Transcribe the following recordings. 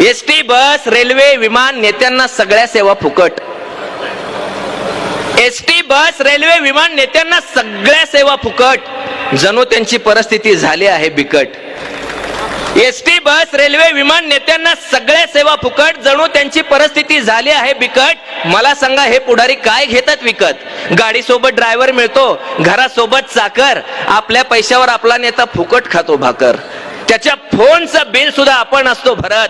ST, बस, railway, विमान, नेत्यांना सगळ्या सेवा फुकट. एसटी, बस, रेल्वे, विमान, नेत्यांना सगळ्या सेवा फुकट. जणू त्यांची परिस्थिती झाली आहे बिकट. एसटी, बस, रेल्वे, विमान, नेत्यांना सगळ्या सेवा फुकट. जणू त्यांची परिस्थिती झाली आहे बिकट. मला सांगा, हे पुढारी काय घेतात विकत? गाडी सोबत ड्रायव्हर मिळतो, घरासोबत चाकर. आपल्या पैशावर आपला नेता फुकट खातो भाकर. त्याच्या फोनचं बिल सुद्धा आपण असतो भरत.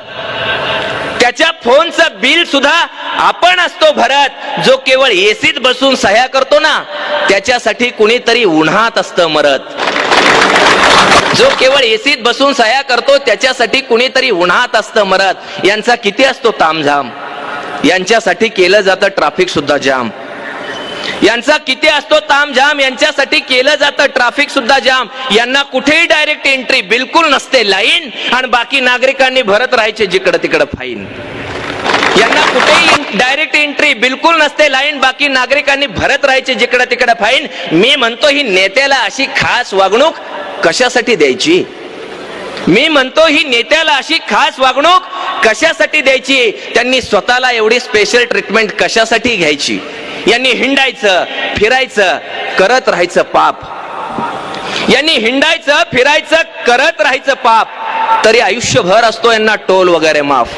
त्याच्या फोनचं बिल सुद्धा आपण असतो भरत. जो केवळ एसीत बसून सह्या करतो ना, त्याच्यासाठी कुणीतरी उन्हात असतं मरत. जो केवळ एसीत बसून सह्या करतो, त्याच्यासाठी कुणीतरी उन्हात असतं मरत. यांचा किती असतो तामझाम, यांच्यासाठी केलं जातं ट्रॅफिक सुद्धा जाम. यांचा किती असतो तामझाम, यांच्यासाठी केलं जातं ट्रॅफिक सुद्धा जाम. यांना कुठेही डायरेक्ट एंट्री बिलकुल नसते लाईन, आणि बाकी नागरिकांनी भरत राहायचे जिकडं तिकडं फाईन. यांना कुठेही डायरेक्ट एंट्री बिलकुल नसते लाईन, बाकी नागरिकांनी भरत राहायचे जिकडं तिकडं फाईन. मी म्हणतो, ही नेत्याला अशी खास वागणूक कशासाठी द्यायची? मी म्हणतो, ही नेत्याला अशी खास वागणूक कशासाठी द्यायची? त्यांनी स्वतःला एवढी स्पेशल ट्रीटमेंट कशासाठी घ्यायची? यांनी हिंडायचं, फिरायचं, करत राहायचं पाप. यांनी हिंडायचं, फिरायचं, करत राहायचं पाप. तरी आयुष्यभर असतो यांना टोल वगैरे माफ.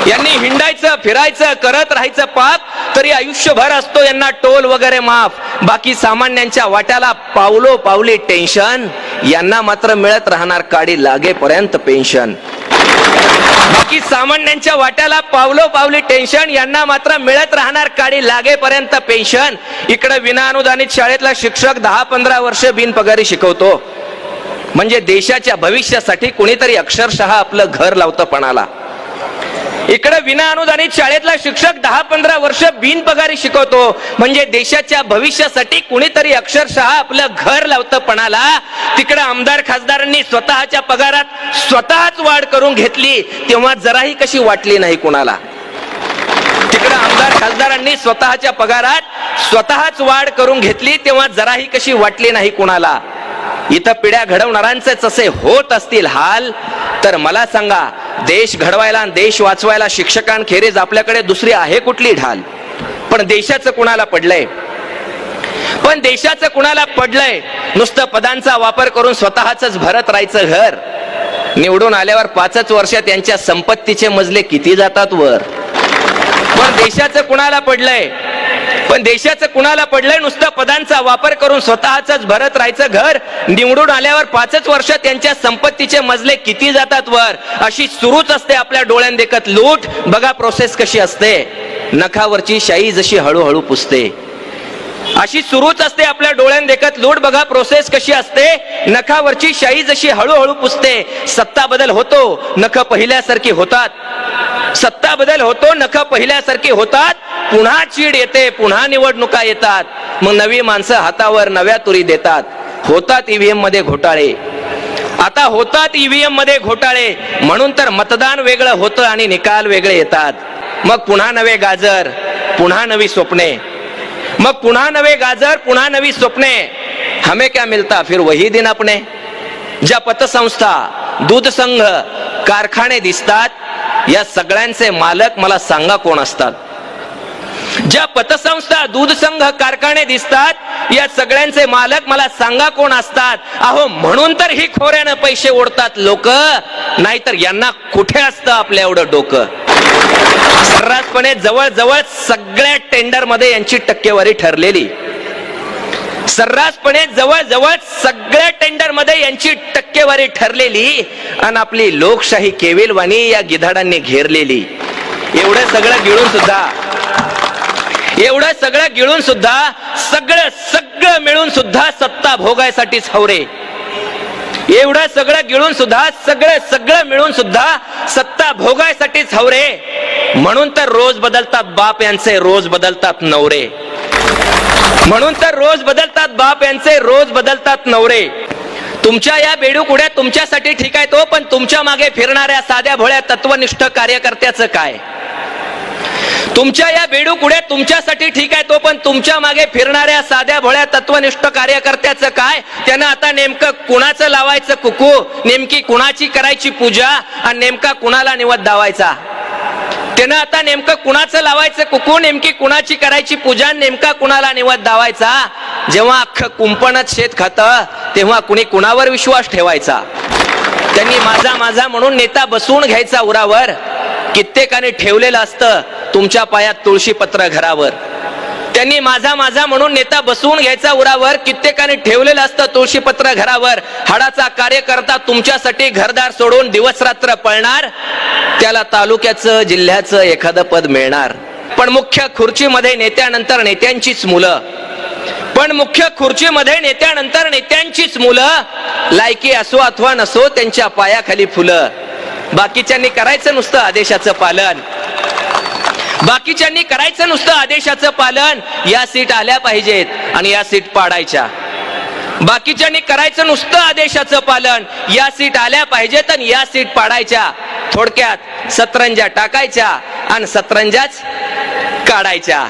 यांनी हिंडायचं, फिरायचं, करत राहायचं पाप. तरी आयुष्यभर असतो यांना टोल वगैरे माफ. बाकी सामान्यांच्या वाट्याला पावलो पावली टेन्शन. यांना मात्र मिळत राहणार काडी लागेपर्यंत पेन्शन. बाकी सामान्यांच्या वाट्याला पावलो पावली टेन्शन. यांना मात्र मिळत राहणार काडी लागेपर्यंत पेन्शन. इकडे विनाअनुदानित शाळेतला शिक्षक 10-15 वर्ष बिनपगारी शिकवतो. म्हणजे देशाच्या भविष्यासाठी कुणीतरी अक्षरशः आपलं घर लावतं पणाला. इकडे विनाअनुदानित शाळेतला शिक्षक 10-15 वर्ष बिनपगारी शिकवतो. म्हणजे देशाच्या भविष्यासाठी कुणीतरी अक्षरशः आपलं घर लावतं पणाला. तिकडे आमदार खासदारांनी स्वतःच्या पगारात स्वतःच वाढ करून घेतली, तेव्हा जराही कशी वाटली नाही कुणाला. तिकडे आमदार खासदारांनी स्वतःच्या पगारात स्वतःच वाढ करून घेतली, तेव्हा जराही कशी वाटली नाही कुणाला. इथं पिढ्या घडवणाऱ्यांचेच असे होत असतील हाल, तर मला सांगा, देश घडवायला आणि देश वाचवायला शिक्षकांखेरीज आपल्याकडे दुसरी आहे कुठली ढाल? पण देशाचं कुणाला पडलंय? पण देशाचं कुणाला पडलंय? नुसतं पदांचा वापर करून स्वतःच भरत राहायचं घर. निवडून आल्यावर 5च वर्षात त्यांच्या संपत्तीचे मजले किती जातात वर. पण देशाचं कुणाला पडलंय? पण देशाचं कुणाला पडलंय? नुसतं पदांचा वापर करून स्वतःच भरत राहायचं घर. निवडून आल्यावर 5च वर्षात त्यांच्या संपत्तीचे मजले किती जातात वर. अशी सुरूच असते आपल्या डोळ्यात देखत लूट. बघा प्रोसेस कशी असते. नखावरची शाई जशी हळूहळू पुसते, अशी सुरूच असते आपल्या डोळ्यात देखत लूट. बघा प्रोसेस कशी असते. नखावरची शाई जशी हळूहळू पुसते. सत्ता बदल होतो, नख पहिल्यासारखी होतात. सत्ता बदल होतो, नख पहिल्यासारखी होतात. पुन्हा चीड येते, पुन्हा निवडणुका येतात. मग नवी माणसं हातावर नव्या तुरी देतात. होतात ईव्हीएम मध्ये घोटाळे. आता होतात ईव्हीएम मध्ये घोटाळे. म्हणून तर मतदान वेगळं होतं आणि निकाल वेगळे येतात. मग पुन्हा नवे गाजर, पुन्हा नवी स्वप्ने. मग पुन्हा नवे गाजर, पुन्हा नवी स्वप्ने. हमें क्या मिलता फिर वही दिन अपने. ज्या पतसंस्था, दूध संघ, कारखाने दिसतात, या सगळ्यांचे मालक मला सांगा कोण असतात? ज्या पतसंस्था, दूध संघ, कारखाने दिसतात, या सगळ्यांचे मालक मला सांगा कोण असतात? अहो, म्हणून तर ही खोऱ्यानं पैसे ओढतात लोक. नाहीतर यांना कुठे असतं आपल्या एवढं डोकं. सर्रासपणे जवळजवळ सगळ्या टेंडर मध्ये यांची टक्केवारी ठरलेली. सर्रासपणे जवळजवळ सगळ्या टेंडर मध्ये यांची टक्केवारी ठरलेली. आणि आपली लोकशाही केविलवाणी या गिधाडांनी घेरलेली. एवढं सगळं गिळून सुद्धा सगळं मिळून सुद्धा सत्ता भोगायसाठीच हवरे. एवढं सगळं गिळून सुद्धा सगळं मिळून सुद्धा सत्ता भोगायसाठीच हवरे. म्हणून तर रोज बदलतात बाप यांचे, रोज बदलतात नवरे. म्हणून तर रोज बदलतात बाप यांचे, रोज बदलतात नवरे. तुमच्या या बेडूकुड्या तुमच्यासाठी ठीक आहे तो, पण तुमच्या मागे फिरणाऱ्या साध्या भोळ्या तत्वनिष्ठ कार्यकर्त्याचं काय? तुमच्या या बेडूकुड्या तुमच्यासाठी ठीक आहे, तो पण तुमच्या मागे फिरणाऱ्या साध्या भोळ्या तत्वनिष्ठ कार्यकर्त्याचं काय? त्यानं आता नेमकं कुणाचं लावायचं कुकू, नेमकी कुणाची करायची पूजा आणि नेमका कुणाला निवद दावायचा? त्यानं आता नेमकं कुणाचं लावायचं कुकू, नेमकी कुणाची करायची पूजा, नेमका कुणाला निवद दावायचा? जेव्हा अख्खं कुंपणच शेत खातं तेव्हा कुणी कुणावर विश्वास ठेवायचा? त्यांनी माझा माझा म्हणून नेता बसवून घ्यायचा उरावर, कित्येकाने ठेवलेलं असतं तुमच्या पायात तुळशीपत्र घरावर. त्यांनी माझा माझा म्हणून नेता बसवून घ्यायचा उरावर, कित्येकाने ठेवलेलं असतं तुळशीपत्र घरावर. हाडाचा कार्यकर्ता तुमच्यासाठी घरदार सोडून दिवस रात्र पळणार, त्याला तालुक्याचं जिल्ह्याचं एखादं पद मिळणार. पण मुख्य खुर्चीमध्ये नेत्यानंतर नेत्यांचीच मुलं, पण मुख्य खुर्चीमध्ये नेत्यानंतर नेत्यांचीच मुलं, लायकी असो अथवा नसो त्यांच्या पायाखाली फुलं. बाकीच्यांनी करायचं नुसतं आदेशाचं पालन, बाकीच्यांनी करायचं नुसतं आदेशाचं पालन. या सीट आल्या पाहिजेत आणि या सीट पाडायच्या. बाकीच्यांनी करायचं नुसतं आदेशाचं पालन, या सीट आल्या पाहिजेत आणि या सीट पाडायच्या. थोडक्यात सतरंजा टाकायच्या आणि सतरंजाच काढायच्या.